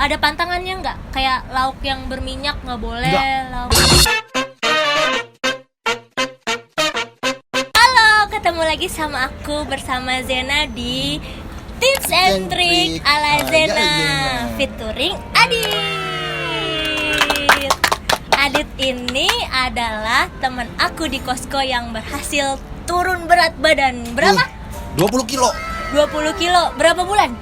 Ada pantangannya nggak? Kayak lauk yang berminyak nggak boleh. Nggak. Lauk. Halo, ketemu lagi sama aku bersama Zena di Tips and Trick ala Zena, featuring Adit. Adit ini adalah teman aku di Kosko yang berhasil turun berat badan. Berapa? 20 kilo. 20 kilo. Berapa bulan?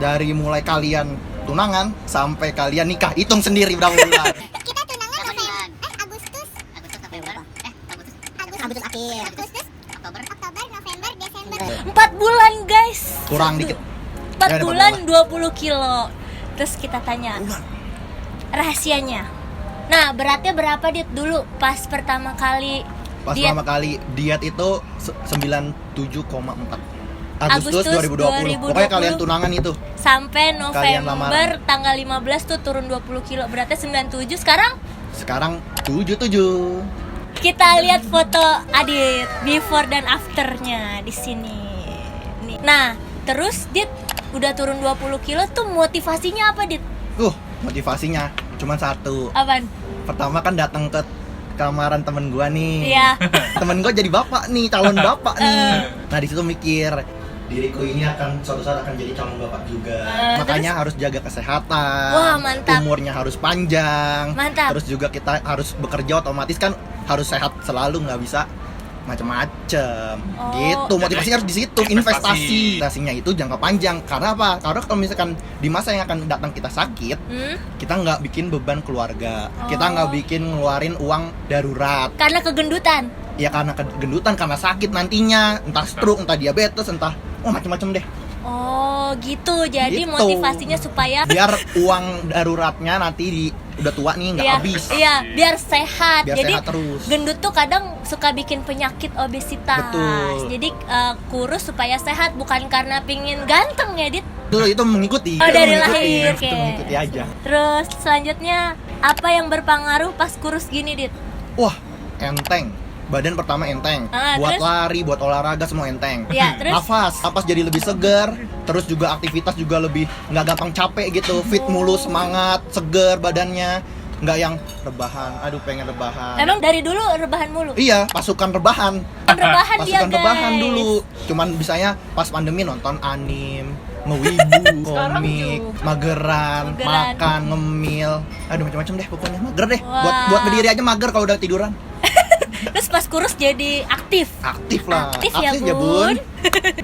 Dari mulai kalian tunangan sampai kalian nikah, hitung sendiri berapa bulan. Kita tunangan Agustus November Agustus akhir Oktober November Desember 4 bulan guys. Kurang dikit. 4 Ya, ada bulan 20 berapa? kilo. Terus kita tanya rahasianya. Nah, beratnya berapa Dit dulu pas pertama kali Pas diet? pertama kali diet itu 97,4 Agustus 2020. Pokoknya kalian tunangan itu. Sampai Kalian November lamaran. tanggal 15 tuh turun 20 kilo. Beratnya 97. Sekarang 77. kita lihat foto Adit before dan afternya di sini. Nih. Nah, terus Dit udah turun 20 kilo tuh motivasinya apa Dit? Motivasinya cuma satu. Apaan? Pertama kan datang ke kamaran temen gua nih. Iya. Temen gua jadi bapak nih, calon bapak nih. Nah, di situ mikir, diriku ini akan suatu saat akan jadi calon bapak juga. Makanya harus jaga kesehatan. Wah, mantap. Umurnya harus panjang. Mantap. Terus juga kita harus bekerja, otomatis kan harus sehat selalu, nggak bisa macam-macam. Oh. Gitu. Motivasinya harus di situ, investasi. Investasinya itu jangka panjang. Karena apa? Karena kalau misalkan di masa yang akan datang kita sakit, kita nggak bikin beban keluarga. Kita nggak bikin ngeluarin uang darurat. Karena kegendutan. Ya karena kegendutan, karena sakit nantinya, entah stroke, entah diabetes, entah macam-macam deh. Oh, gitu. Jadi Gitu. motivasinya supaya Biar uang daruratnya nanti udah tua nih nggak habis. Iya, biar sehat. Biar Jadi sehat terus. gendut tuh kadang suka bikin penyakit obesitas. Betul. Jadi kurus supaya sehat, bukan karena pingin ganteng ya, Dit. Itu mengikuti. Oh, Itu dari mengikuti. lahir, Itu oke. mengikuti aja. Terus selanjutnya apa yang berpengaruh pas kurus gini, Dit? Wah, enteng. Badan pertama enteng. Buat Terus? lari, buat olahraga semua enteng. Iya, terus? Napas jadi lebih segar. Terus juga aktivitas juga lebih nggak gampang capek gitu. Fit mulu, semangat, segar badannya. Nggak yang rebahan. Aduh, pengen rebahan. Emang dari dulu rebahan mulu? Iya, pasukan rebahan. Rebahan dia, Pasukan rebahan guys. dulu. Cuman bisanya pas pandemi nonton anim, ngewibu, Sekarang komik, juga. mageran, Mageran. makan, ngemil. Aduh, macam-macam deh pokoknya. Mager deh. Wah. Buat berdiri aja mager kalau udah tiduran. Terus pas kurus jadi aktif. Aktif lah. Aktif ya, ya, Bun.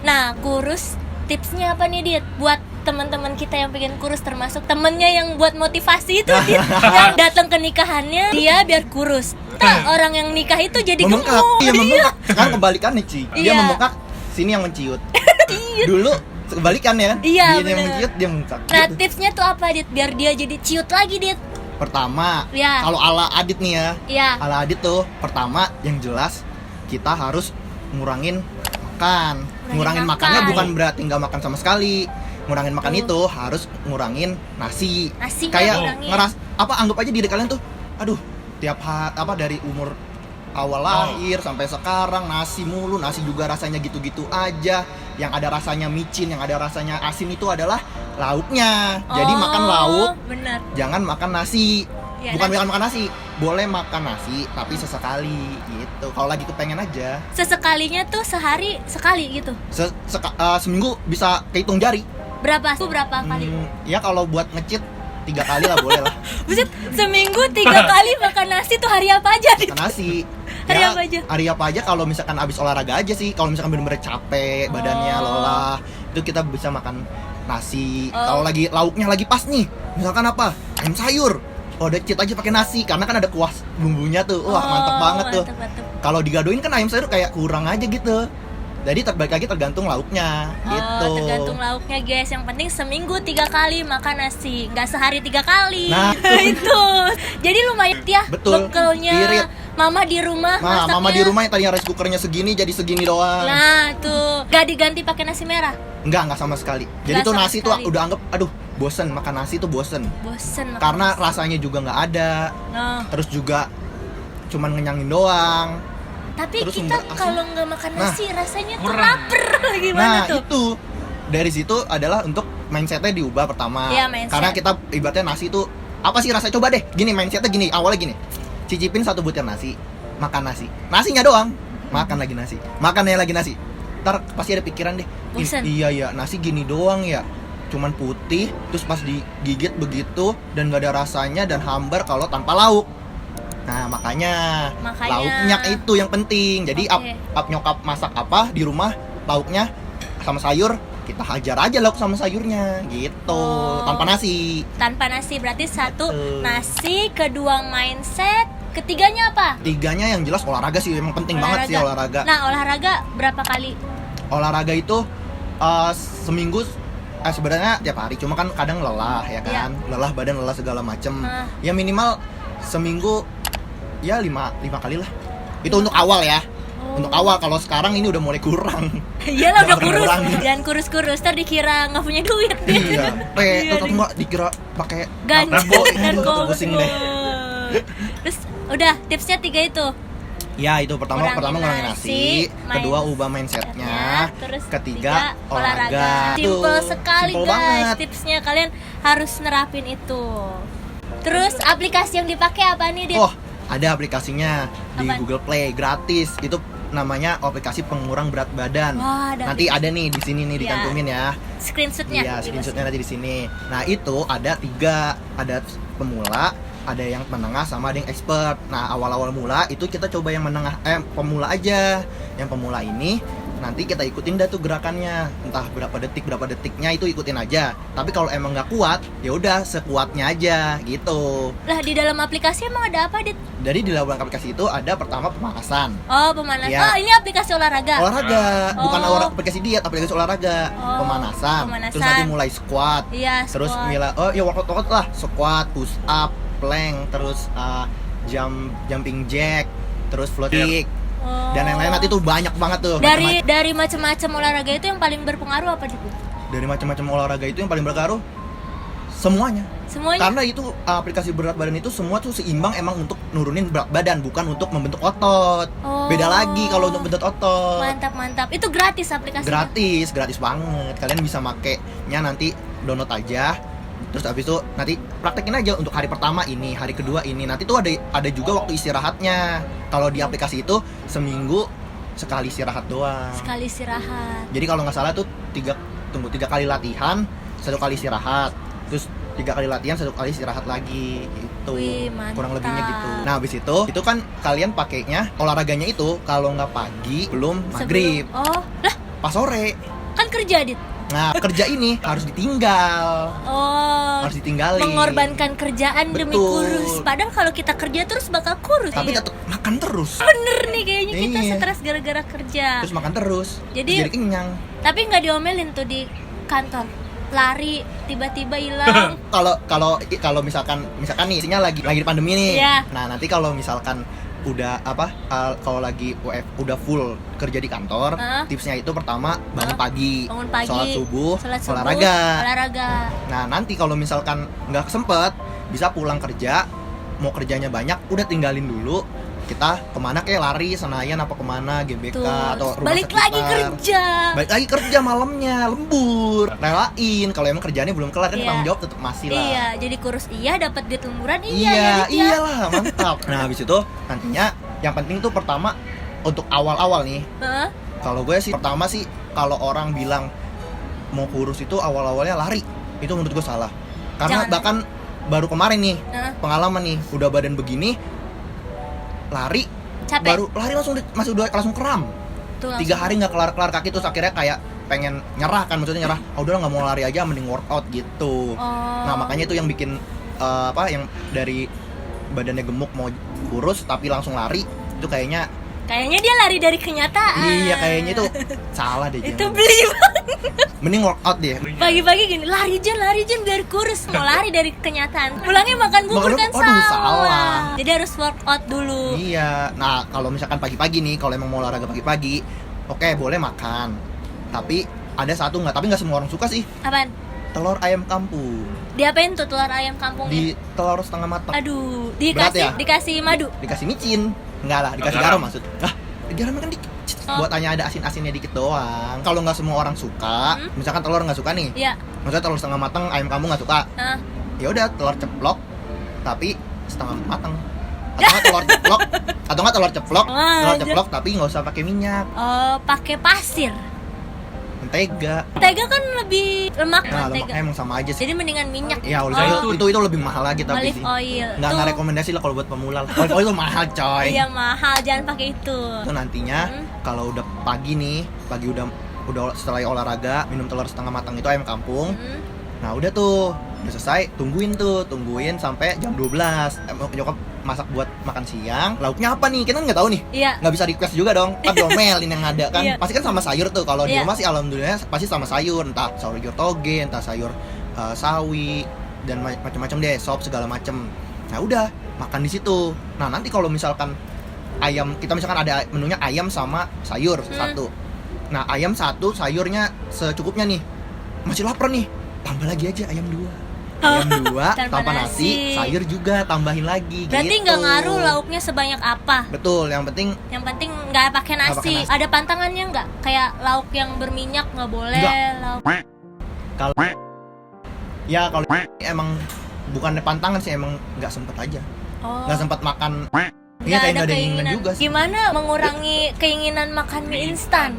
Nah, kurus tipsnya apa nih, Dit? Buat teman-teman kita yang pengen kurus, termasuk temennya yang buat motivasi itu, Dit. Yang datang ke nikahannya dia biar kurus. Orang yang nikah itu jadi Membengkak. gemuk. Iya, membengkak. Sekarang kebalikannya, Ci. Dia Iya. membengkak, sini yang menciut. Dulu kebalikannya kan? Iya, Dia yang bener. menciut, dia membengkak. Nah, Gitu. tipsnya tuh apa, Dit? Biar dia jadi ciut lagi, Dit. Pertama, Iya. kalau ala Adit nih ya. Iya. Ala Adit tuh pertama yang jelas kita harus ngurangin makan. Ngurangin makannya makan. bukan berarti nggak makan sama sekali. Ngurangin makan itu harus ngurangin nasi. Nasinya Kayak ngurangin. anggap aja diri kalian tuh, aduh, tiap dari umur awal lahir sampai sekarang nasi mulu, nasi juga rasanya gitu-gitu aja. Yang ada rasanya micin, yang ada rasanya asin itu adalah lauknya. Jadi makan lauk, Bener. jangan makan nasi. Ya, Bukan nasi. makan nasi, boleh makan nasi tapi sesekali gitu. Kalau lagi kepengen aja. Sesekalinya tuh sehari sekali gitu. Seminggu bisa kehitung jari. Berapa kali? Ya kalau buat ngecit 3 kali lah boleh lah. Buset, seminggu 3 kali makan nasi tuh hari apa aja? Dit? Makan nasi. Hari apa aja? Hari apa aja kalau misalkan abis olahraga aja sih. Kalau misalkan bener-bener capek badannya, lelah, itu kita bisa makan nasi. Kalau lagi lauknya lagi pas nih, misalkan apa? Ayam sayur. Oh, udah cheat aja pakai nasi karena kan ada kuah bumbunya tuh. Wah, mantep banget tuh. Mantep. Kalau digadoin kan ayam sayur kayak kurang aja gitu. Jadi terbalik lagi tergantung lauknya gitu. Oh, tergantung lauknya, guys. Yang penting seminggu 3 kali makan nasi, nggak sehari 3 kali. Nah, itu. Jadi lumayan ya. Betul. Bekelnya Irit. Mama di rumah Nah, masaknya. mama di rumah yang tadinya rice cookernya segini jadi segini doang. Nah, tuh. Gak diganti pakai nasi merah. Enggak sama sekali. Nggak Jadi tuh sama nasi sekali. tuh udah anggap, aduh, bosen makan nasi tuh bosen. Bosen makan Karena nasi. rasanya juga nggak ada. Nah, Terus juga cuman ngenyangin doang. tapi Terus kita sumber asin. kalau nggak makan Nah, nasi rasanya tuh kurang. lapar. Gimana Nah, tuh? itu dari situ adalah untuk mindsetnya diubah pertama. Iya, mindset. Karena kita ibaratnya nasi itu apa sih rasanya, coba deh. Gini mindsetnya gini, awalnya gini. Cicipin 1 butir nasi, makan nasi. Nasinya doang, makan lagi nasi. Makannya lagi nasi. Ntar pasti ada pikiran deh. Bosen. Iya ya, nasi gini doang ya. Cuman putih, terus pas digigit begitu dan gak ada rasanya dan hambar kalau tanpa lauk. Nah, makanya lauknya itu yang penting. Jadi Oke. up nyokap masak apa di rumah, lauknya sama sayur, kita hajar aja lauk sama sayurnya gitu, Oh. tanpa nasi. Tanpa nasi berarti 1 Betul. nasi, kedua mindset, ketiganya apa? Tiganya yang jelas olahraga sih, emang penting banget sih olahraga. Nah, olahraga berapa kali? Olahraga itu seminggu sebenarnya tiap hari, cuma kan kadang lelah ya kan. Lelah badan, lelah segala macem. Ya minimal seminggu ya 5 kali lah. Itu untuk awal ya. Oh. Untuk awal, kalau sekarang ini udah mulai kurang. Iyalah udah Jangan kurus. kurang. Jangan kurus-kurus, ntar dikira nggak punya duit. Iya, Iya, atau enggak dikira pakai Ganja dan pusing deh. Terus udah tipsnya 3 itu. Ya itu pertama Kurangin ngurangin nasi, kedua ubah mindsetnya, terus ketiga olahraga. Simple sekali Simple guys banget. tipsnya, kalian harus nerapin itu. Terus aplikasi yang dipakai apa nih, Dit? Oh, ada aplikasinya di Apaan? Google Play gratis. Itu namanya aplikasi pengurang berat badan. Wah, Nanti ada nih di sini nih Ya. dicantumin ya. Screenshotnya. Iya, screenshotnya nanti di sini. Nah, itu ada 3, ada pemula, ada yang menengah, sama ada yang expert. Nah, awal-awal mula itu kita coba yang menengah, pemula aja. Yang pemula ini nanti kita ikutin dah tuh gerakannya, entah berapa detiknya itu ikutin aja. Tapi kalau emang nggak kuat, ya udah sekuatnya aja gitu. Lah di dalam aplikasi emang ada apa, Dit? Jadi di dalam aplikasi itu ada pertama pemanasan. Oh, pemanasan. Iya. Oh, ini aplikasi olahraga. Olahraga, bukan Oh. aplikasi diet, aplikasi olahraga. Oh, Pemanasan. pemanasan. Terus nanti mulai squat. Iya, Terus squat. workout lah, squat, push up, plank, terus jumping jack, terus float kick, Oh. dan lain-lain. Nanti tuh banyak banget tuh. Dari macam-macam olahraga itu yang paling berpengaruh apa, Dit? Dari macam-macam olahraga itu yang paling berpengaruh semuanya. Semuanya. Karena itu aplikasi berat badan itu semua tuh seimbang emang untuk nurunin berat badan, bukan untuk membentuk otot. Oh. Beda lagi kalau untuk bentuk otot. Mantap. Itu gratis aplikasinya. Gratis banget. Kalian bisa makainya nanti, download aja. Terus habis itu nanti praktekin aja untuk hari pertama ini, hari kedua ini. Nanti tuh ada juga waktu istirahatnya. Kalau di aplikasi itu seminggu sekali istirahat doang. Sekali istirahat. Jadi kalau nggak salah tuh 3 kali latihan, 1 kali istirahat. Terus 3 kali latihan, 1 kali istirahat lagi gitu. Wih, mantap. Kurang lebihnya gitu. Nah, habis itu kan kalian pakainya olahraganya itu kalau nggak pagi belum maghrib, Oh, lah pas sore. kan kerja, Dit. Nah, kerja ini harus ditinggal. Oh, Harus ditinggalin. mengorbankan kerjaan demi Betul. kurus. Padahal kalau kita kerja terus bakal kurus. Tapi Iya. tetap makan terus. Bener nih kayaknya kita Iya. stres gara-gara kerja. Terus makan terus. Jadi- kenyang. Tapi nggak diomelin tuh di kantor. Lari tiba-tiba hilang. Kalau misalkan nih isinya lagi di pandemi nih. Iya. Nah, nanti kalau misalkan udah kalau lagi udah full kerja di kantor, tipsnya itu pertama bangun pagi, Bangun pagi, sholat subuh, sholat subuh, olahraga. Nah, nanti kalau misalkan nggak sempet, bisa pulang kerja, mau kerjanya banyak, udah tinggalin dulu. Kita kemana, kayak lari Senayan apa kemana, GBK Tuh, atau rumah balik sekitar. lagi kerja. Balik lagi kerja malamnya, lembur, relain. Kalau emang kerjaannya belum kelar kan Iya. tanggung jawab tetap masih lah. Iya, jadi kurus iya, dapat duit lemburan Iya, ya, Dit, ya. iyalah, mantap. Nah, habis itu nantinya yang penting tuh pertama untuk awal-awal nih. Hah? Kalau gue sih pertama sih, kalau orang bilang mau kurus itu awal-awalnya lari, itu menurut gue salah. Karena Jangan. bahkan baru kemarin nih Hah? pengalaman nih, udah badan begini, lari Capek. baru lari langsung kram. Tuh, 3 hari nggak kelar kaki, terus akhirnya kayak pengen nyerah kan, maksudnya nyerah. Udah nggak mau lari aja, mending workout gitu. Oh. Nah, makanya itu yang bikin yang dari badannya gemuk mau kurus tapi langsung lari, itu kayaknya dia lari dari kenyataan. iya, kayaknya itu salah deh. Itu jangan. beli banget. Mending workout deh. Pagi-pagi gini, lari Jen biar kurus. Mau lari dari kenyataan. Pulangnya makan bubur kan Aduh, salah. salah. Jadi harus workout dulu. Iya. Nah, kalau misalkan pagi-pagi nih, kalau emang mau olahraga pagi-pagi, oke, boleh makan. Tapi ada satu tapi nggak semua orang suka sih. Apaan? Telur ayam kampung. Diapain tuh telur ayam kampungnya? Di telur setengah matang. Aduh, Berat ya? dikasih madu. Dikasih micin. Enggak lah, dikasih garam maksud. Ah, garam kan dikit buat hanya ada asin-asinnya dikit doang. Kalau nggak semua orang suka, misalkan telur nggak suka nih, Iya. maksudnya telur setengah matang, ayam kampung nggak suka, Nah. ya udah telur ceplok tapi setengah matang. Atau nggak telur ceplok, telur ceplok tapi nggak usah pakai minyak, Oh, pakai pasir. mentega. Mentega kan lebih lemak Nah, mentega. lemaknya emang sama aja sih. Jadi mendingan minyak. Ya, olive oil itu lebih mahal lagi tapi Olive sih. oil. Nggak Tuh. rekomendasi lah kalau buat pemula. Olive oil tuh mahal coy. Iya mahal, jangan pakai itu. Itu nantinya kalau udah pagi udah setelah olahraga minum telur setengah matang itu ayam kampung. Nah udah tuh udah selesai, tungguin sampai jam 12. Nyokap masak buat makan siang. Lauknya apa nih? Kita nggak tahu nih. Iya. Nggak bisa request juga dong. Kan diomelin yang ada kan. Iya. Pasti kan sama sayur tuh. Kalau di Iya. rumah sih alhamdulillah pasti sama sayur. Entah sayur toge, entah sayur sawi dan macam-macam deh, sop segala macam. Nah udah makan di situ. Nah nanti kalau misalkan ayam, kita misalkan ada menunya ayam sama sayur satu. Nah ayam satu, sayurnya secukupnya nih. Masih lapar nih, tambah lagi aja ayam 2. Ayam 2 Tanpa tanpa nasi, sayur juga tambahin lagi. Berarti gitu. nggak ngaruh lauknya sebanyak apa. Betul, yang penting Yang penting nggak pakai Nggak nasi. pakai nasi. Ada pantangannya nggak? Kayak lauk yang berminyak nggak boleh. Nggak. Lauk. kalau emang bukan pantangan sih, emang nggak sempet aja, Oh. nggak sempat makan. Nggak Iya kayak ada nggak ada keinginan keinginan juga sih. Gimana mengurangi keinginan makan mie instan?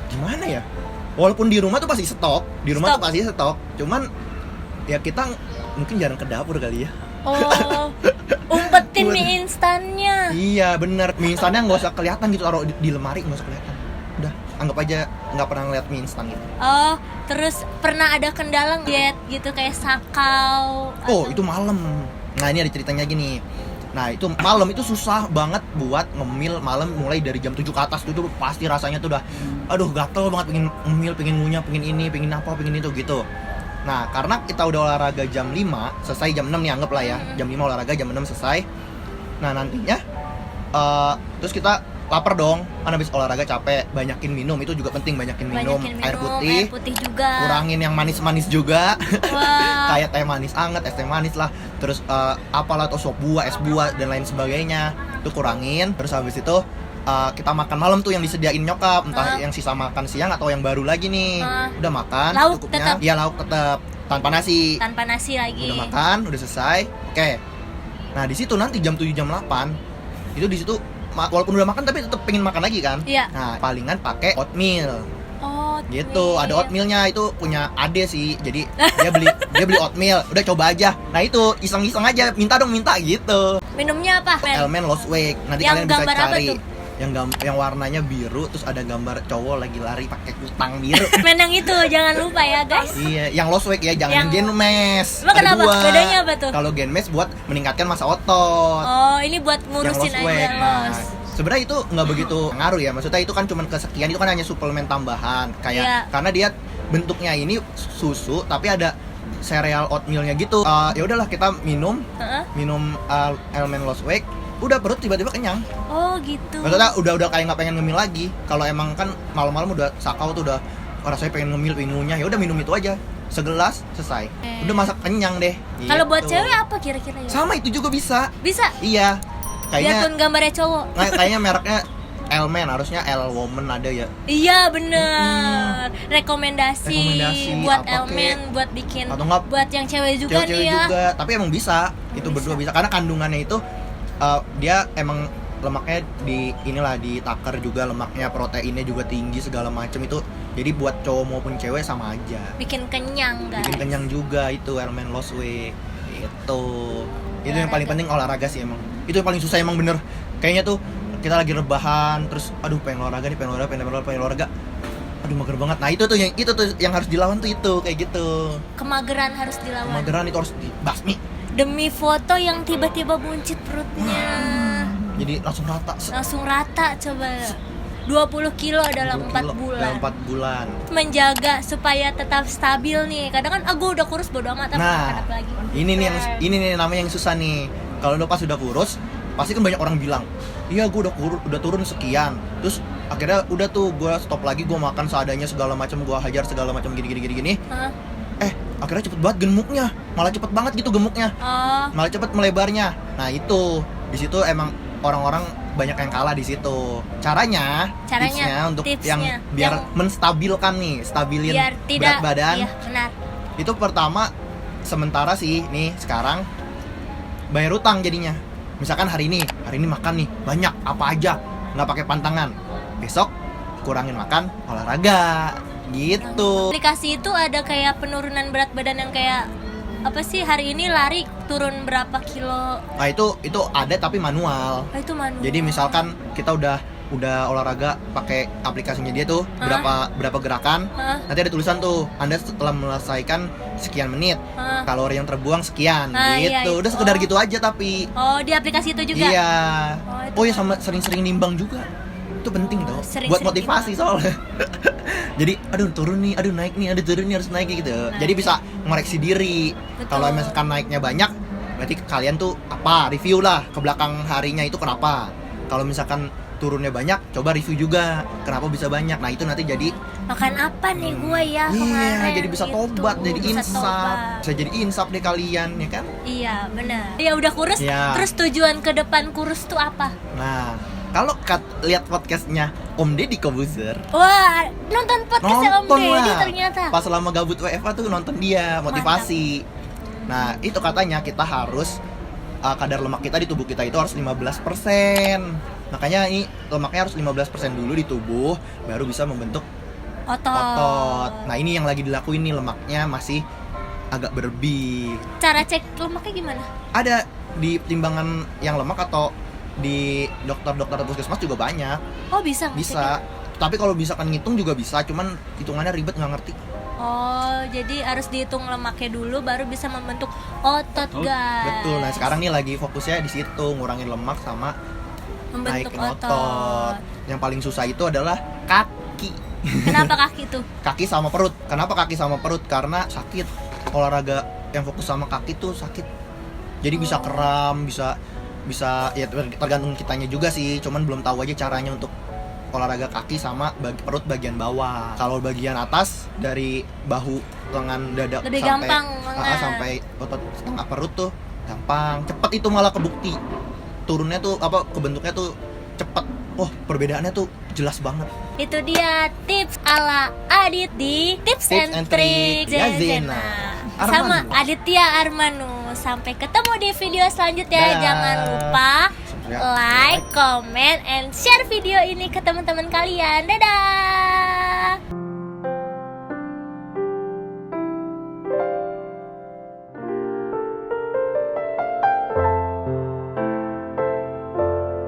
Gimana ya? Walaupun di rumah tuh pasti stok, Stok. tuh pasti stok. Cuman ya kita mungkin jarang ke dapur kali ya. Oh, umpetin mie instannya. Iya bener, mie instannya nggak usah kelihatan gitu, taruh di lemari nggak usah kelihatan. Udah, anggap aja nggak pernah ngeliat mie instan gitu. Oh, terus pernah ada kendala diet gitu kayak sakau? Oh atau- itu malam. Nah ini ada ceritanya gini. Nah itu malam itu susah banget buat ngemil malam, mulai dari jam 7 ke atas tuh pasti rasanya tuh udah aduh gatel banget, pengen ngemil, pengen ngunyah, pengen ini, pengen apa, pengen itu gitu. Nah karena kita udah olahraga jam 5, selesai jam 6 nih anggap lah ya. Jam 5 olahraga, jam 6 selesai. Nah nantinya terus kita lapar dong, kan habis olahraga capek, banyakin minum, itu juga penting, banyakin minum, air putih, juga. kurangin yang manis-manis juga. Wah. Kayak teh manis anget, es teh manis lah, terus apalah, atau sop buah, es buah dan lain sebagainya itu kurangin. Terus habis itu kita makan malam tuh yang disediain nyokap, entah yang sisa makan siang atau yang baru lagi nih. Udah makan Lauk cukupnya. tetap? Iya lauk tetap tanpa nasi. Tanpa nasi lagi. Udah makan, udah selesai. Oke. Nah di situ nanti jam 7 jam 8 itu di situ walaupun udah makan tapi tetap pengen makan lagi kan. Iya. Nah palingan pakai oatmeal. Oh, Gitu, ada oatmealnya, itu punya ade sih. Jadi dia beli oatmeal, udah coba aja. Nah itu iseng-iseng aja, minta gitu. Minumnya apa? Elmen Lost Weight. Nanti Yang kalian bisa gambar apa cari. tuh? Yang warnanya biru, terus ada gambar cowok lagi lari pakai kutang biru. Men yang itu jangan lupa ya guys. Iya, yang Lost Weight ya, jangan Yang- Genmes. Emang Ada kenapa? dua. Bedanya apa tuh? Kalau Genmes buat meningkatkan masa otot. Oh, ini buat Yang ngurusin Lost aja Weight. Nah, los. sebenarnya itu nggak begitu ngaruh ya. Maksudnya itu kan cuma kesekian, itu kan hanya suplemen tambahan. Kayak Iya. karena dia bentuknya ini susu tapi ada sereal oatmealnya gitu. Ya udahlah kita minum Heeh. Elmen Lost Weight. Udah perut tiba-tiba kenyang. Oh, gitu. Maksudnya udah kayak nggak pengen ngemil lagi. Kalau emang kan malam-malam udah sakau tuh, udah rasanya pengen ngemil, pengen ngunyah, ya udah minum itu aja. Segelas selesai. Udah masak kenyang deh. Kalau buat Gitu. cewek apa kira-kira ya? Sama itu juga bisa. Bisa. Iya. Kayaknya Biarpun gambarnya cowok. kayaknya mereknya Elmen, harusnya El Woman ada ya. Iya bener. Rekomendasi buat apa Elmen, buat bikin, Atau nggak buat yang cewek juga cewek-cewek nih ya. juga, tapi emang bisa. Itu berdua bisa karena kandungannya itu dia emang lemaknya di takar juga, lemaknya, proteinnya juga tinggi segala macem itu. Jadi buat cowok maupun cewek sama aja. Bikin kenyang guys. Bikin kenyang juga itu Elmen Lost Weight. Itu yang paling penting, olahraga sih emang. Itu yang paling susah emang bener. Kayaknya tuh kita lagi rebahan terus aduh pengen olahraga nih, pengen olahraga. Aduh mager banget. Nah, itu tuh yang harus dilawan tuh itu kayak gitu. Kemageran harus dilawan. Kemageran itu harus dibasmi. Demi foto yang tiba-tiba buncit perutnya. Jadi langsung rata. Langsung rata coba. 20 kilo dalam 4 bulan. Dalam 4 bulan. Menjaga supaya tetap stabil nih. Kadang kan gue udah kurus bodo amat apa Nah, lagi. ini nih namanya yang susah nih. Kalau udah pas udah kurus, pasti kan banyak orang bilang, "Iya, gue udah turun sekian." Terus akhirnya udah tuh gue stop lagi, gue makan seadanya segala macam, gue hajar segala macam gini. Hah? Akhirnya cepet banget gemuknya. Malah cepet banget gitu gemuknya. Oh, Malah cepet melebarnya. Nah, itu di situ emang orang-orang banyak yang kalah di situ. Caranya tipsnya untuk yang biar menstabilkan nih, stabilin biar tidak, berat badan. iya benar. Itu pertama sementara sih nih sekarang bayar utang jadinya. Misalkan hari ini makan nih banyak apa aja, nggak pakai pantangan. Besok kurangin makan, olahraga gitu. Aplikasi itu ada kayak penurunan berat badan yang kayak apa sih, hari ini lari turun berapa kilo. Nah itu ada tapi manual. Itu manual. Jadi misalkan kita udah olahraga pakai aplikasinya dia tuh berapa gerakan, nanti ada tulisan tuh Anda setelah menyelesaikan sekian menit, kalori yang terbuang sekian gitu. Iya. Udah sekedar gitu aja tapi. Di aplikasi itu juga. Iya. Oh Ya sama sering-sering nimbang juga. Itu penting tuh Sering-sering buat motivasi soalnya. Jadi aduh turun nih, aduh naik nih, aduh turun nih, harus naik gitu. Jadi bisa ngoreksi diri. Kalau misalkan naiknya banyak, berarti kalian tuh review lah ke belakang harinya itu kenapa. Kalau misalkan turunnya banyak, coba review juga kenapa bisa banyak. Nah itu nanti jadi makan apa nih gue ya kemarin. Iya, jadi bisa tobat, jadi Bisa insaf. tobat. Bisa jadi insaf deh kalian, ya kan? Iya benar. Ya udah kurus, Ya. terus tujuan ke depan kurus tuh apa? Nah, kalau lihat podcastnya Om Deddy Kobuzer, Wah, nonton podcastnya Om Deddy lah. ternyata. Pas selama gabut WFA tuh nonton dia, motivasi. Nah, itu katanya kita harus kadar lemak kita di tubuh kita itu harus 15%. Makanya ini lemaknya harus 15% dulu di tubuh, baru bisa membentuk otot. Nah, ini yang lagi dilakuin nih, lemaknya masih agak berlebih. Cara cek lemaknya gimana? Ada di timbangan yang lemak atau di dokter-dokter puskesmas juga banyak. Oh bisa? Bisa. Tapi kalau bisa kan ngitung juga bisa, cuman hitungannya ribet, nggak ngerti. Oh, jadi harus dihitung lemaknya dulu baru bisa membentuk otot, guys. Betul. Nah, sekarang nih lagi fokusnya di situ, ngurangin lemak sama membentuk naikin otot. Yang paling susah itu adalah kaki. Kenapa kaki tuh? Kaki sama perut. Kenapa kaki sama perut? Karena sakit. Olahraga yang fokus sama kaki tuh sakit. Jadi bisa kram, bisa ya tergantung kitanya juga sih. Cuman belum tahu aja caranya untuk olahraga kaki sama perut bagian bawah. Kalau bagian atas dari bahu, lengan, dada Lebih sampai gampang, sampai otot setengah perut tuh gampang. Cepet itu malah kebukti. Turunnya tuh kebentuknya tuh cepet. Oh, perbedaannya tuh jelas banget. Itu dia tips ala Adit di Tips and Tricks ya Zena. Armanu. Sama Aditya Armanu. Sampai ketemu di video selanjutnya. Dadah. Jangan lupa Ya. like, comment, and share video ini ke teman-teman kalian. Dadah.